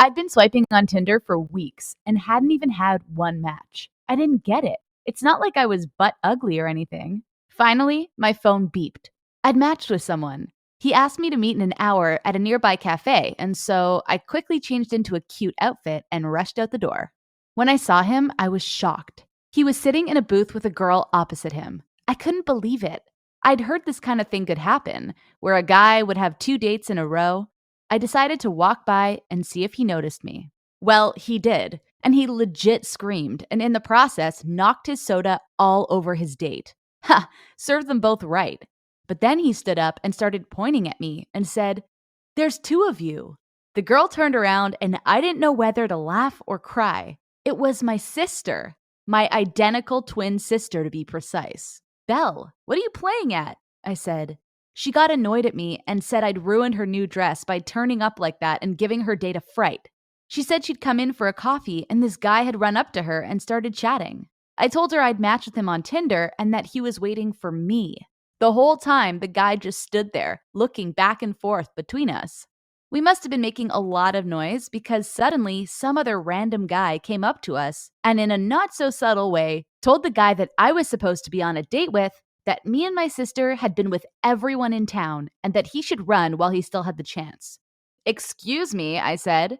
I'd been swiping on Tinder for weeks and hadn't even had one match. I didn't get it. It's not like I was butt ugly or anything. Finally, my phone beeped. I'd matched with someone. He asked me to meet in an hour at a nearby cafe, and so I quickly changed into a cute outfit and rushed out the door. When I saw him, I was shocked. He was sitting in a booth with a girl opposite him. I couldn't believe it. I'd heard this kind of thing could happen, where a guy would have two dates in a row. I decided to walk by and see if he noticed me. Well, he did, and he legit screamed, and in the process, knocked his soda all over his date. Ha! Served them both right. But then he stood up and started pointing at me and said, "There's two of you." The girl turned around, and I didn't know whether to laugh or cry. It was my sister, my identical twin sister to be precise. "Belle, what are you playing at?" I said. She got annoyed at me and said I'd ruined her new dress by turning up like that and giving her date a fright. She said she'd come in for a coffee and this guy had run up to her and started chatting. I told her I'd matched with him on Tinder and that he was waiting for me. The whole time, the guy just stood there, looking back and forth between us. We must have been making a lot of noise because suddenly some other random guy came up to us and, in a not so subtle way, told the guy that I was supposed to be on a date with that me and my sister had been with everyone in town and that he should run while he still had the chance. "Excuse me," I said.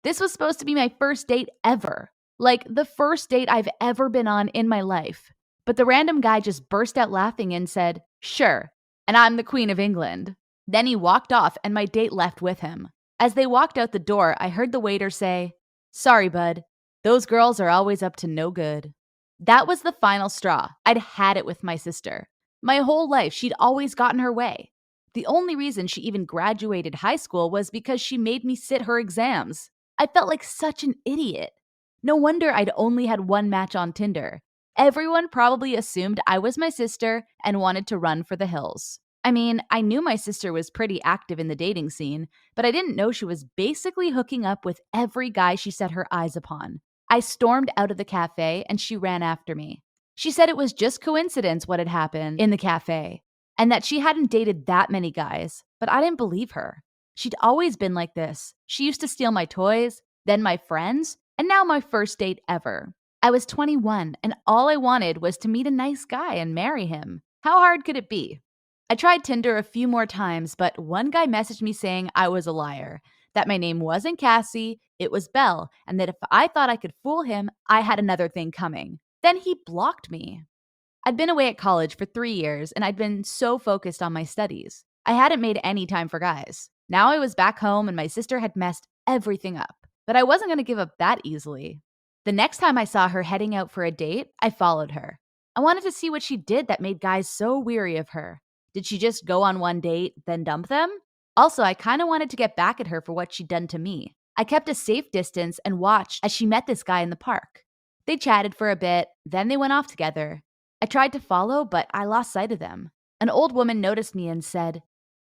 This was supposed to be my first date ever. Like, the first date I've ever been on in my life. But the random guy just burst out laughing and said, "Sure, and I'm the Queen of England." Then he walked off and my date left with him. As they walked out the door, I heard the waiter say, "Sorry, bud. Those girls are always up to no good." That was the final straw. I'd had it with my sister. My whole life, she'd always gotten her way. The only reason she even graduated high school was because she made me sit her exams. I felt like such an idiot. No wonder I'd only had one match on Tinder. Everyone probably assumed I was my sister and wanted to run for the hills. I mean, I knew my sister was pretty active in the dating scene, but I didn't know she was basically hooking up with every guy she set her eyes upon. I stormed out of the cafe and she ran after me. She said it was just coincidence what had happened in the cafe and that she hadn't dated that many guys, but I didn't believe her. She'd always been like this. She used to steal my toys, then my friends, and now my first date ever. I was 21 and all I wanted was to meet a nice guy and marry him. How hard could it be? I tried Tinder a few more times, but one guy messaged me saying I was a liar, that my name wasn't Cassie, it was Belle, and that if I thought I could fool him, I had another thing coming. Then he blocked me. I'd been away at college for 3 years, and I'd been so focused on my studies. I hadn't made any time for guys. Now I was back home, and my sister had messed everything up. But I wasn't going to give up that easily. The next time I saw her heading out for a date, I followed her. I wanted to see what she did that made guys so weary of her. Did she just go on one date, then dump them? Also, I kind of wanted to get back at her for what she'd done to me. I kept a safe distance and watched as she met this guy in the park. They chatted for a bit, then they went off together. I tried to follow, but I lost sight of them. An old woman noticed me and said,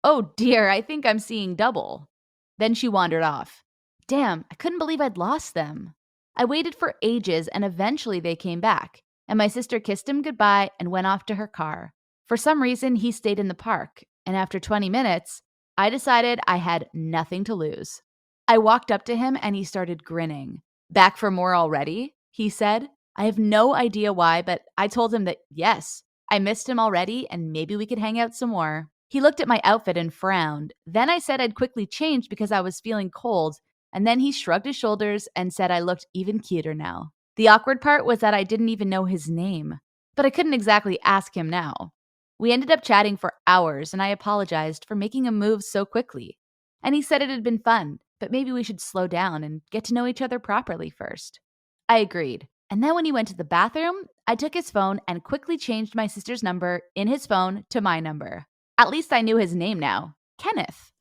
"Oh dear, I think I'm seeing double." Then she wandered off. Damn, I couldn't believe I'd lost them. I waited for ages and eventually they came back, and my sister kissed him goodbye and went off to her car. For some reason, he stayed in the park, and after 20 minutes, I decided I had nothing to lose. I walked up to him and he started grinning. "Back for more already?" he said. I have no idea why, but I told him that yes, I missed him already and maybe we could hang out some more. He looked at my outfit and frowned. Then I said I'd quickly changed because I was feeling cold, and then he shrugged his shoulders and said I looked even cuter now. The awkward part was that I didn't even know his name, but I couldn't exactly ask him now. We ended up chatting for hours, and I apologized for making a move so quickly. And he said it had been fun, but maybe we should slow down and get to know each other properly first. I agreed. And then when he went to the bathroom, I took his phone and quickly changed my sister's number in his phone to my number. At least I knew his name now, Kenneth.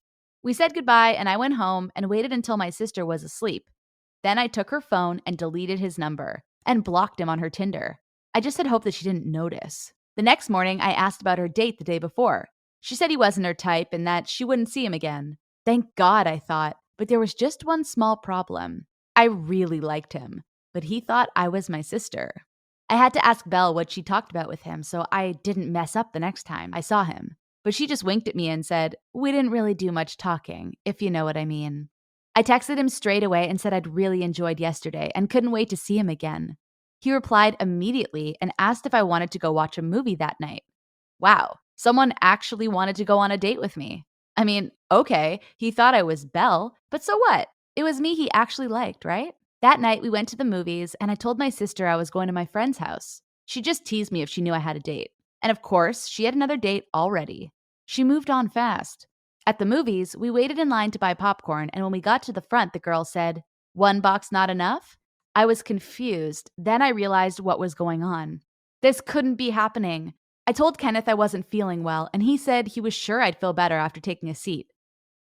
We said goodbye and I went home and waited until my sister was asleep. Then I took her phone and deleted his number and blocked him on her Tinder. I just had hoped that she didn't notice. The next morning, I asked about her date the day before. She said he wasn't her type and that she wouldn't see him again. Thank God, I thought, but there was just one small problem. I really liked him, but he thought I was my sister. I had to ask Belle what she talked about with him so I didn't mess up the next time I saw him. But she just winked at me and said, "We didn't really do much talking, if you know what I mean." I texted him straight away and said I'd really enjoyed yesterday and couldn't wait to see him again. He replied immediately and asked if I wanted to go watch a movie that night. Wow, someone actually wanted to go on a date with me. I mean, okay, he thought I was Belle, but so what? It was me he actually liked, right? That night, we went to the movies, and I told my sister I was going to my friend's house. She just teased me if she knew I had a date. And of course, she had another date already. She moved on fast. At the movies, we waited in line to buy popcorn, and when we got to the front, the girl said, "One box not enough?" I was confused. Then I realized what was going on. This couldn't be happening. I told Kenneth I wasn't feeling well, and he said he was sure I'd feel better after taking a seat.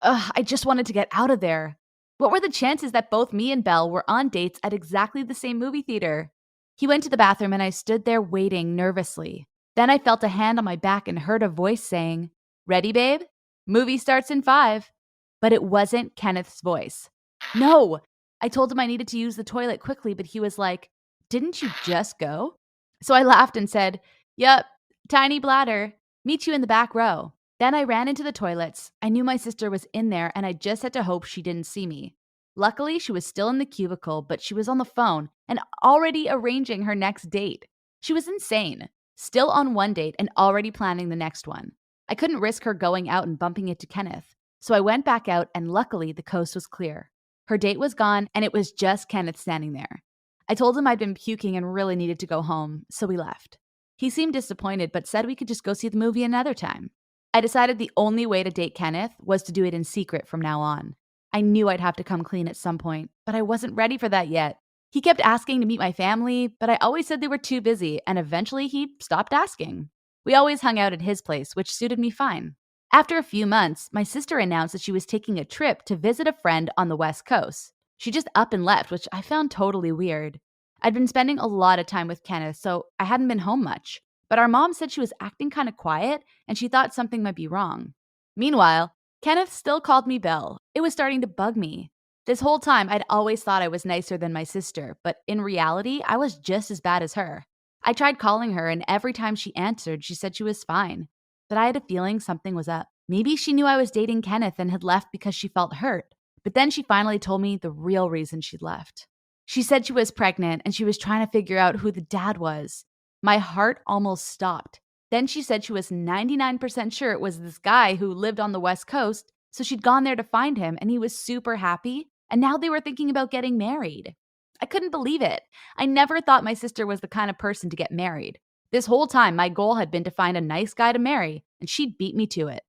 Ugh, I just wanted to get out of there. What were the chances that both me and Belle were on dates at exactly the same movie theater? He went to the bathroom and I stood there waiting nervously. Then I felt a hand on my back and heard a voice saying, "Ready, babe? Movie starts in 5." But it wasn't Kenneth's voice. No! I told him I needed to use the toilet quickly, but he was like, "Didn't you just go?" So I laughed and said, "Yup, tiny bladder. Meet you in the back row." Then I ran into the toilets. I knew my sister was in there and I just had to hope she didn't see me. Luckily, she was still in the cubicle, but she was on the phone and already arranging her next date. She was insane, still on one date and already planning the next one. I couldn't risk her going out and bumping into Kenneth, so I went back out and luckily the coast was clear. Her date was gone and it was just Kenneth standing there. I told him I'd been puking and really needed to go home, so we left. He seemed disappointed but said we could just go see the movie another time. I decided the only way to date Kenneth was to do it in secret from now on. I knew I'd have to come clean at some point, but I wasn't ready for that yet. He kept asking to meet my family, but I always said they were too busy, and eventually he stopped asking. We always hung out at his place, which suited me fine. After a few months, my sister announced that she was taking a trip to visit a friend on the West Coast. She just up and left, which I found totally weird. I'd been spending a lot of time with Kenneth, so I hadn't been home much. But our mom said she was acting kind of quiet and she thought something might be wrong. Meanwhile, Kenneth still called me Belle. It was starting to bug me. This whole time, I'd always thought I was nicer than my sister, but in reality, I was just as bad as her. I tried calling her, and every time she answered, she said she was fine. But I had a feeling something was up. Maybe she knew I was dating Kenneth and had left because she felt hurt. But then she finally told me the real reason she'd left. She said she was pregnant and she was trying to figure out who the dad was. My heart almost stopped. Then she said she was 99% sure it was this guy who lived on the West Coast, so she'd gone there to find him and he was super happy, and now they were thinking about getting married. I couldn't believe it. I never thought my sister was the kind of person to get married. This whole time, my goal had been to find a nice guy to marry, and she'd beat me to it.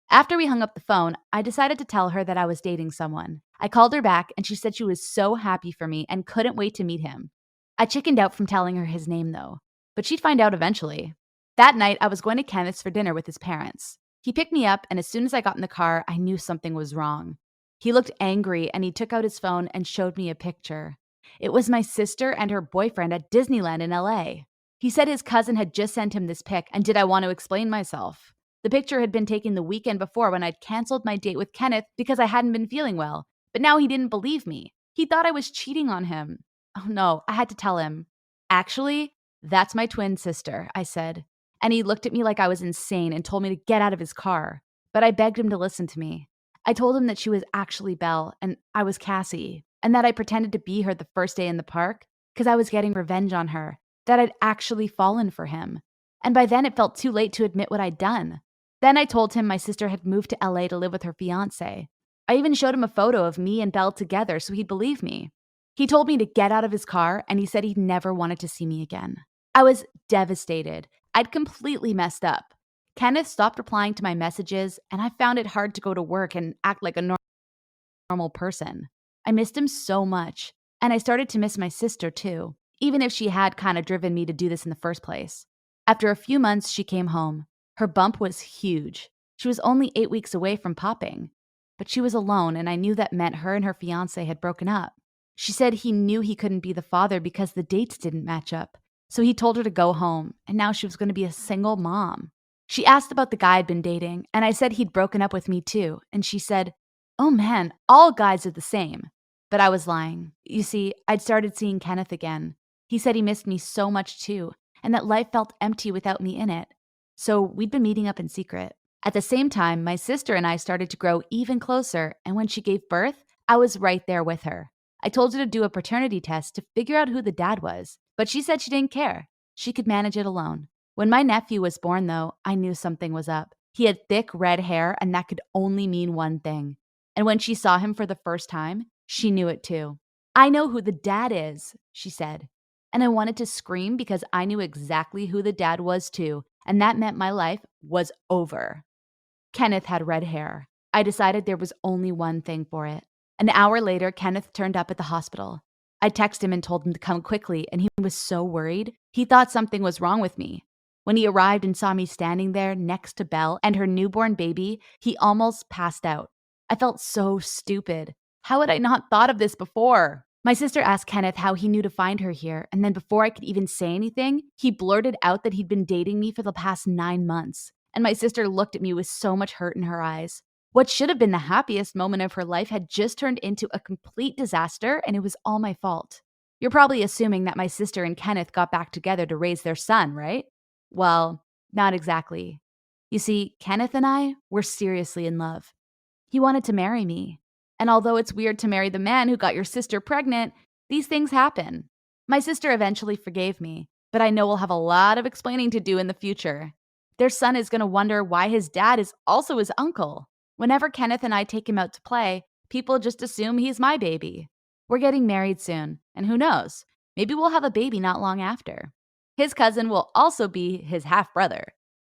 After we hung up the phone, I decided to tell her that I was dating someone. I called her back, and she said she was so happy for me and couldn't wait to meet him. I chickened out from telling her his name, though, but she'd find out eventually. That night, I was going to Kenneth's for dinner with his parents. He picked me up, and as soon as I got in the car, I knew something was wrong. He looked angry, and he took out his phone and showed me a picture. It was my sister and her boyfriend at Disneyland in LA. He said his cousin had just sent him this pic, and did I want to explain myself? The picture had been taken the weekend before when I'd canceled my date with Kenneth because I hadn't been feeling well, but now he didn't believe me. He thought I was cheating on him. Oh no, I had to tell him. Actually, that's my twin sister, I said. And he looked at me like I was insane and told me to get out of his car. But I begged him to listen to me. I told him that she was actually Belle and I was Cassie, and that I pretended to be her the first day in the park because I was getting revenge on her, that I'd actually fallen for him. And by then it felt too late to admit what I'd done. Then I told him my sister had moved to LA to live with her fiance. I even showed him a photo of me and Belle together so he'd believe me. He told me to get out of his car and he said he'd never wanted to see me again. I was devastated. I'd completely messed up. Kenneth stopped replying to my messages, and I found it hard to go to work and act like a normal person. I missed him so much, and I started to miss my sister too, even if she had kind of driven me to do this in the first place. After a few months, she came home. Her bump was huge. She was only 8 weeks away from popping. But she was alone, and I knew that meant her and her fiance had broken up. She said he knew he couldn't be the father because the dates didn't match up. So he told her to go home, and now she was going to be a single mom. She asked about the guy I'd been dating, and I said he'd broken up with me too, and she said, "Oh man, all guys are the same." But I was lying. You see, I'd started seeing Kenneth again. He said he missed me so much too, and that life felt empty without me in it. So we'd been meeting up in secret. At the same time, my sister and I started to grow even closer, and when she gave birth, I was right there with her. I told her to do a paternity test to figure out who the dad was, but she said she didn't care. She could manage it alone. When my nephew was born, though, I knew something was up. He had thick red hair, and that could only mean one thing. And when she saw him for the first time, she knew it too. I know who the dad is, she said. And I wanted to scream because I knew exactly who the dad was too, and that meant my life was over. Kenneth had red hair. I decided there was only one thing for it. An hour later, Kenneth turned up at the hospital. I texted him and told him to come quickly, and he was so worried. He thought something was wrong with me. When he arrived and saw me standing there next to Belle and her newborn baby, he almost passed out. I felt so stupid. How had I not thought of this before? My sister asked Kenneth how he knew to find her here, and then before I could even say anything, he blurted out that he'd been dating me for the past 9 months. And my sister looked at me with so much hurt in her eyes. What should have been the happiest moment of her life had just turned into a complete disaster, and it was all my fault. You're probably assuming that my sister and Kenneth got back together to raise their son, right? Well, not exactly. You see, Kenneth and I were seriously in love. He wanted to marry me. And although it's weird to marry the man who got your sister pregnant, these things happen. My sister eventually forgave me, but I know we'll have a lot of explaining to do in the future. Their son is going to wonder why his dad is also his uncle. Whenever Kenneth and I take him out to play, people just assume he's my baby. We're getting married soon, and who knows? Maybe we'll have a baby not long after. His cousin will also be his half-brother.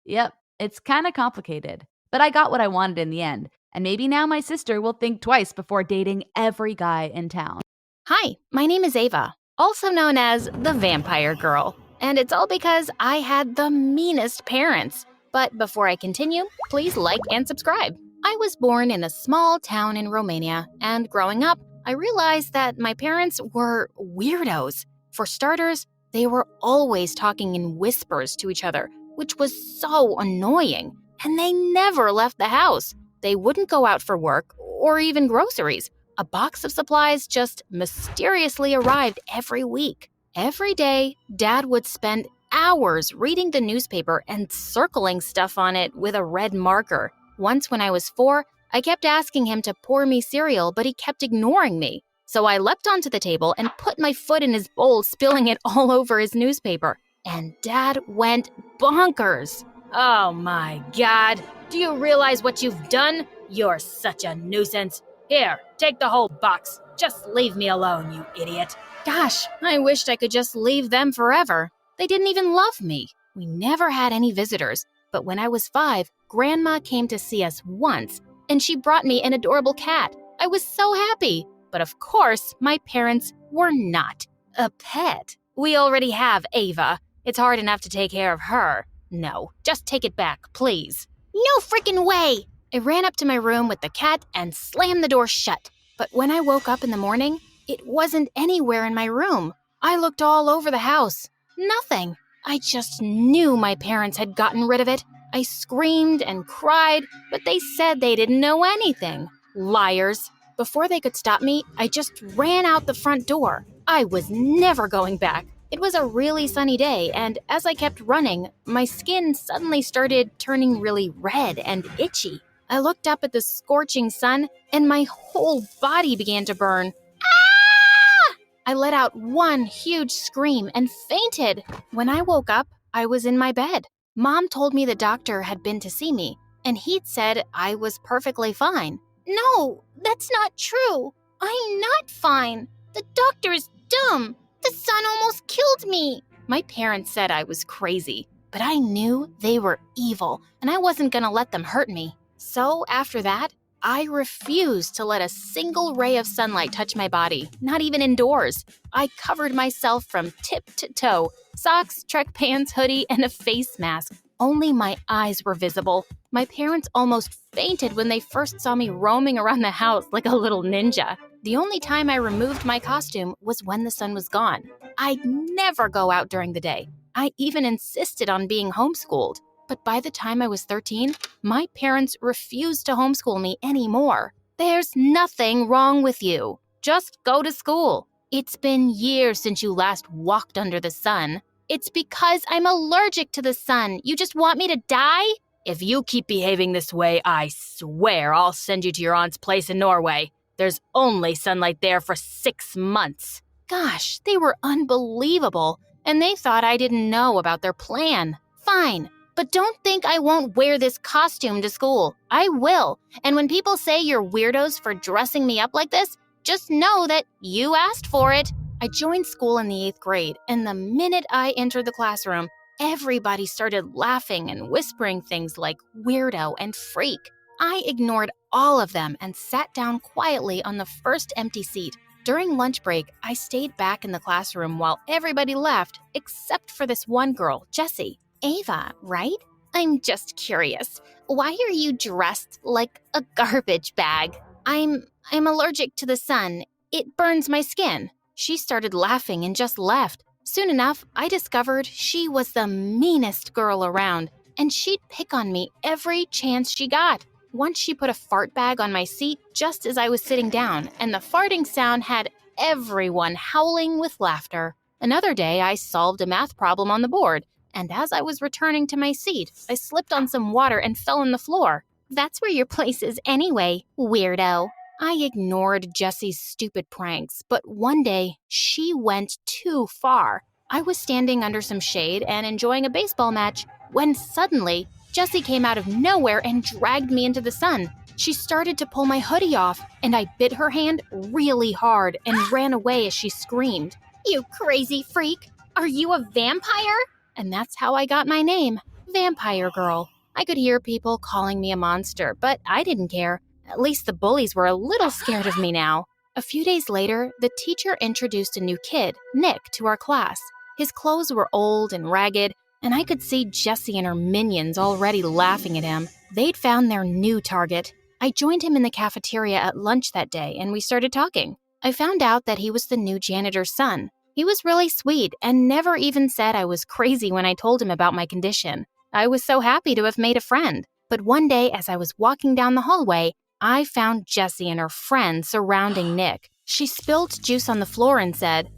Yep, it's kind of complicated, but I got what I wanted in the end, and maybe now my sister will think twice before dating every guy in town. Hi, my name is Ava, also known as the Vampire Girl, and it's all because I had the meanest parents. But before I continue, please like and subscribe. I was born in a small town in Romania, and growing up, I realized that my parents were weirdos. For starters, they were always talking in whispers to each other, which was so annoying, and they never left the house. They wouldn't go out for work or even groceries. A box of supplies just mysteriously arrived every week. Every day, Dad would spend hours reading the newspaper and circling stuff on it with a red marker. Once when I was 4, I kept asking him to pour me cereal, but he kept ignoring me. So I leapt onto the table and put my foot in his bowl, spilling it all over his newspaper. And Dad went bonkers. Oh my God, do you realize what you've done? You're such a nuisance. Here, take the whole box. Just leave me alone, you idiot. Gosh, I wished I could just leave them forever. They didn't even love me. We never had any visitors, but when I was 5, Grandma came to see us once, and she brought me an adorable cat. I was so happy. But of course, my parents were not. A pet? We already have Ava. It's hard enough to take care of her. No, just take it back, please. No freaking way! I ran up to my room with the cat and slammed the door shut. But when I woke up in the morning, it wasn't anywhere in my room. I looked all over the house. Nothing. I just knew my parents had gotten rid of it. I screamed and cried, but they said they didn't know anything. Liars. Before they could stop me, I just ran out the front door. I was never going back. It was a really sunny day, and as I kept running, my skin suddenly started turning really red and itchy. I looked up at the scorching sun, and my whole body began to burn. Ah! I let out one huge scream and fainted. When I woke up, I was in my bed. Mom told me the doctor had been to see me, and he'd said I was perfectly fine. No, that's not true. I'm not fine. The doctor is dumb. The sun almost killed me. My parents said I was crazy, but I knew they were evil, and I wasn't going to let them hurt me. So after that, I refused to let a single ray of sunlight touch my body, not even indoors. I covered myself from tip to toe, socks, trek pants, hoodie, and a face mask. Only my eyes were visible. My parents almost fainted when they first saw me roaming around the house like a little ninja. The only time I removed my costume was when the sun was gone. I'd never go out during the day. I even insisted on being homeschooled. But by the time I was 13, my parents refused to homeschool me anymore. There's nothing wrong with you. Just go to school. It's been years since you last walked under the sun. It's because I'm allergic to the sun. You just want me to die? If you keep behaving this way, I swear I'll send you to your aunt's place in Norway. There's only sunlight there for 6 months. Gosh, they were unbelievable, and they thought I didn't know about their plan. Fine, but don't think I won't wear this costume to school. I will, and when people say you're weirdos for dressing me up like this, just know that you asked for it. I joined school in the 8th grade, and the minute I entered the classroom, everybody started laughing and whispering things like weirdo and freak. I ignored all of them and sat down quietly on the first empty seat. During lunch break, I stayed back in the classroom while everybody left, except for this one girl, Jessie. Ava, right? I'm just curious. Why are you dressed like a garbage bag? I'm allergic to the sun. It burns my skin. She started laughing and just left. Soon enough, I discovered she was the meanest girl around, and she'd pick on me every chance she got. Once she put a fart bag on my seat just as I was sitting down, and the farting sound had everyone howling with laughter. Another day, I solved a math problem on the board, and as I was returning to my seat, I slipped on some water and fell on the floor. That's where your place is anyway, weirdo. I ignored Jessie's stupid pranks, but one day, she went too far. I was standing under some shade and enjoying a baseball match when suddenly, Jessie came out of nowhere and dragged me into the sun. She started to pull my hoodie off, and I bit her hand really hard and ran away as she screamed. You crazy freak! Are you a vampire? And that's how I got my name, Vampire Girl. I could hear people calling me a monster, but I didn't care. At least the bullies were a little scared of me now. A few days later, the teacher introduced a new kid, Nick, to our class. His clothes were old and ragged, and I could see Jessie and her minions already laughing at him. They'd found their new target. I joined him in the cafeteria at lunch that day, and we started talking. I found out that he was the new janitor's son. He was really sweet and never even said I was crazy when I told him about my condition. I was so happy to have made a friend. But one day, as I was walking down the hallway, I found Jessie and her friend surrounding Nick. She spilled juice on the floor and said,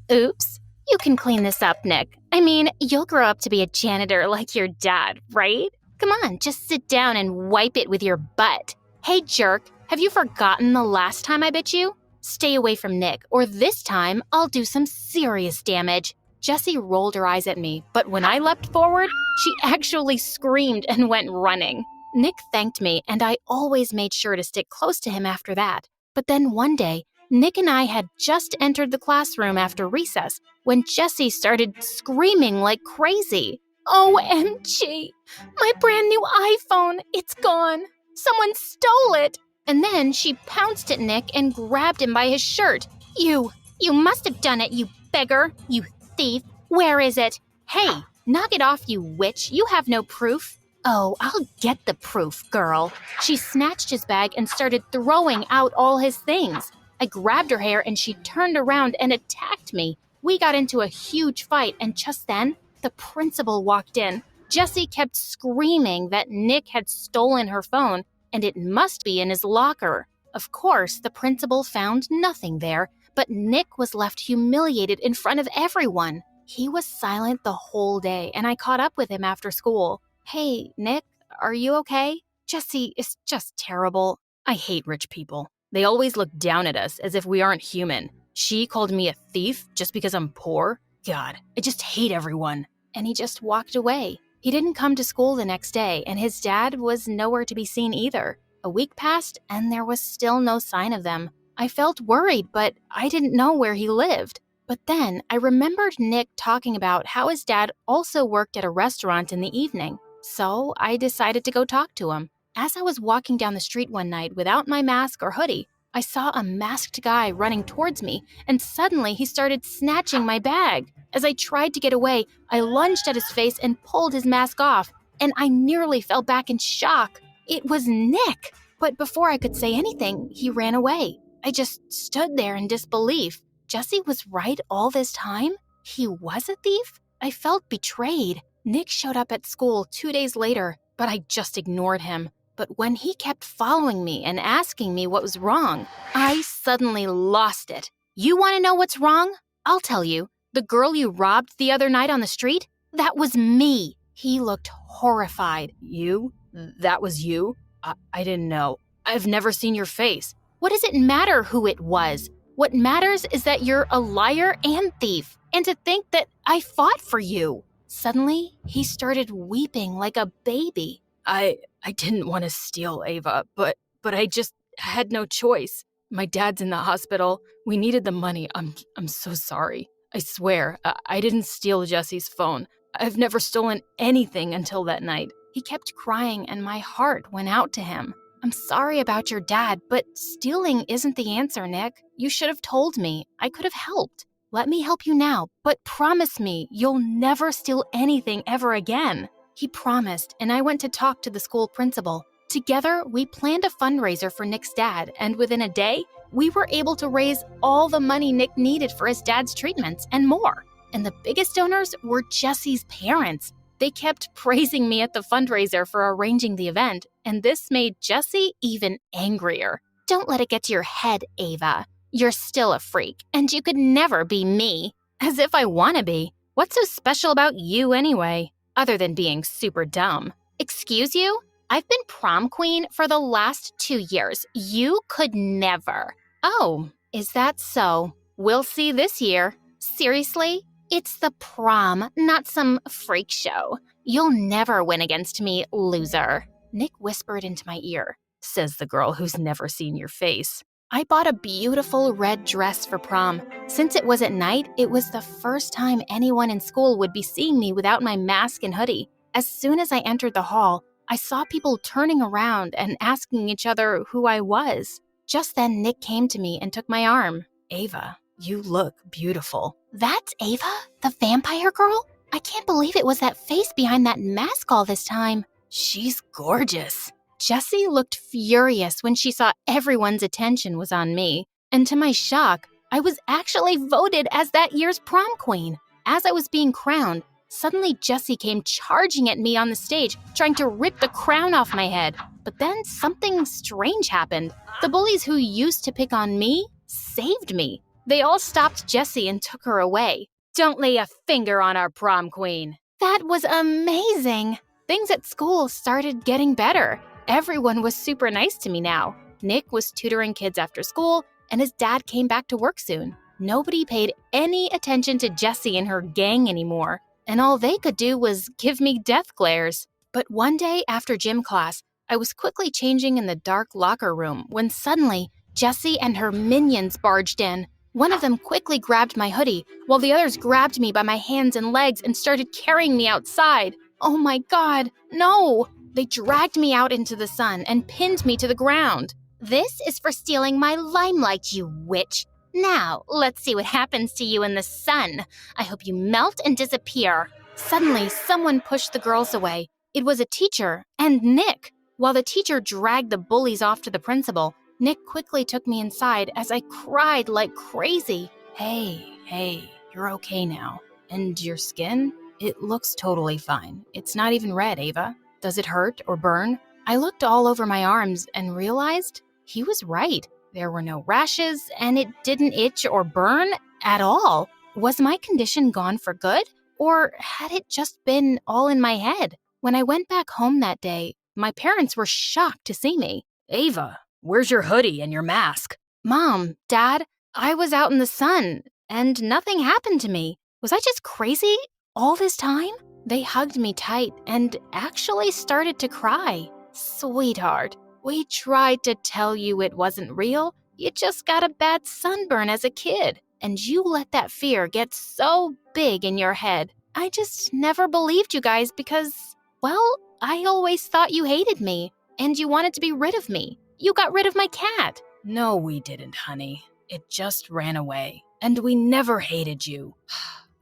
Oops. You can clean this up, Nick. I mean, you'll grow up to be a janitor like your dad, right? Come on, just sit down and wipe it with your butt. Hey, jerk, have you forgotten the last time I bit you? Stay away from Nick, or this time I'll do some serious damage. Jessie rolled her eyes at me, but when I leapt forward, she actually screamed and went running. Nick thanked me, and I always made sure to stick close to him after that. But then one day, Nick and I had just entered the classroom after recess when Jessie started screaming like crazy. OMG! My brand new iPhone! It's gone! Someone stole it! And then she pounced at Nick and grabbed him by his shirt. You must have done it, you beggar! You thief! Where is it? Hey, knock it off, you witch! You have no proof! Oh, I'll get the proof, girl. She snatched his bag and started throwing out all his things. I grabbed her hair and she turned around and attacked me. We got into a huge fight, and just then, the principal walked in. Jessie kept screaming that Nick had stolen her phone, and it must be in his locker. Of course, the principal found nothing there, but Nick was left humiliated in front of everyone. He was silent the whole day, and I caught up with him after school. Hey, Nick, are you okay? Jessie is just terrible. I hate rich people. They always look down at us as if we aren't human. She called me a thief just because I'm poor? God, I just hate everyone. And he just walked away. He didn't come to school the next day, and his dad was nowhere to be seen either. A week passed, and there was still no sign of them. I felt worried, but I didn't know where he lived. But then I remembered Nick talking about how his dad also worked at a restaurant in the evening. So I decided to go talk to him. As I was walking down the street one night without my mask or hoodie, I saw a masked guy running towards me, and suddenly he started snatching my bag. As I tried to get away, I lunged at his face and pulled his mask off, and I nearly fell back in shock. It was Nick! But before I could say anything, he ran away. I just stood there in disbelief. Jessie was right all this time? He was a thief? I felt betrayed. Nick showed up at school 2 days later, but I just ignored him. But when he kept following me and asking me what was wrong, I suddenly lost it. You want to know what's wrong? I'll tell you. The girl you robbed the other night on the street? That was me. He looked horrified. You? That was you? I didn't know. I've never seen your face. What does it matter who it was? What matters is that you're a liar and thief, and to think that I fought for you. Suddenly, he started weeping like a baby. I didn't want to steal, Ava, but I just had no choice. My dad's in the hospital. We needed the money. I'm so sorry. I swear, I didn't steal Jesse's phone. I've never stolen anything until that night. He kept crying and my heart went out to him. I'm sorry about your dad, but stealing isn't the answer, Nick. You should have told me. I could have helped. Let me help you now, but promise me you'll never steal anything ever again. He promised, and I went to talk to the school principal. Together, we planned a fundraiser for Nick's dad, and within a day, we were able to raise all the money Nick needed for his dad's treatments and more. And the biggest donors were Jesse's parents. They kept praising me at the fundraiser for arranging the event, and this made Jesse even angrier. Don't let it get to your head, Ava. You're still a freak, and you could never be me. As if I want to be. What's so special about you anyway? Other than being super dumb. Excuse you? I've been prom queen for the last 2 years. You could never. Oh, is that so? We'll see this year. Seriously? It's the prom, not some freak show. You'll never win against me, loser. Nick whispered into my ear, says the girl who's never seen your face. I bought a beautiful red dress for prom. Since it was at night, it was the first time anyone in school would be seeing me without my mask and hoodie. As soon as I entered the hall, I saw people turning around and asking each other who I was. Just then, Nick came to me and took my arm. Ava, you look beautiful. That's Ava, the vampire girl? I can't believe it was that face behind that mask all this time. She's gorgeous. Jessie looked furious when she saw everyone's attention was on me. And to my shock, I was actually voted as that year's prom queen. As I was being crowned, suddenly Jessie came charging at me on the stage, trying to rip the crown off my head. But then something strange happened. The bullies who used to pick on me saved me. They all stopped Jessie and took her away. Don't lay a finger on our prom queen. That was amazing. Things at school started getting better. Everyone was super nice to me now. Nick was tutoring kids after school, and his dad came back to work soon. Nobody paid any attention to Jessie and her gang anymore, and all they could do was give me death glares. But one day after gym class, I was quickly changing in the dark locker room when suddenly Jessie and her minions barged in. One of them quickly grabbed my hoodie, while the others grabbed me by my hands and legs and started carrying me outside. Oh my God, no! They dragged me out into the sun and pinned me to the ground. This is for stealing my limelight, you witch. Now, let's see what happens to you in the sun. I hope you melt and disappear. Suddenly, someone pushed the girls away. It was a teacher, and Nick. While the teacher dragged the bullies off to the principal, Nick quickly took me inside as I cried like crazy. Hey, you're okay now. And your skin? It looks totally fine. It's not even red, Ava. Does it hurt or burn? I looked all over my arms and realized he was right. There were no rashes, and it didn't itch or burn at all. Was my condition gone for good? Or had it just been all in my head? When I went back home that day, my parents were shocked to see me. Ava, where's your hoodie and your mask? Mom, Dad, I was out in the sun, and nothing happened to me. Was I just crazy all this time? They hugged me tight and actually started to cry. Sweetheart, we tried to tell you it wasn't real. You just got a bad sunburn as a kid, and you let that fear get so big in your head. I just never believed you guys because, well, I always thought you hated me, and you wanted to be rid of me. You got rid of my cat. No, we didn't, honey. It just ran away, and we never hated you.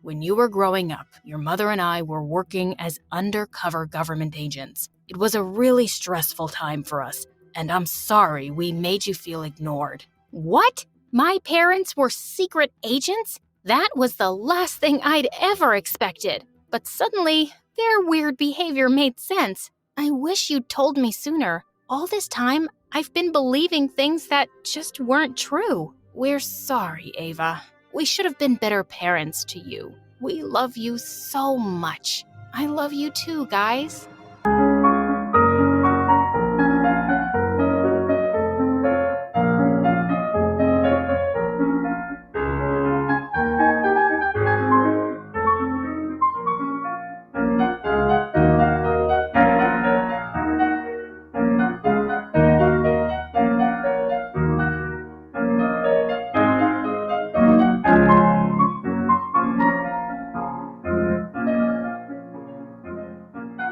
When you were growing up, your mother and I were working as undercover government agents. It was a really stressful time for us, and I'm sorry we made you feel ignored. What? My parents were secret agents? That was the last thing I'd ever expected. But suddenly, their weird behavior made sense. I wish you'd told me sooner. All this time, I've been believing things that just weren't true. We're sorry, Ava. We should have been better parents to you. We love you so much. I love you too, guys.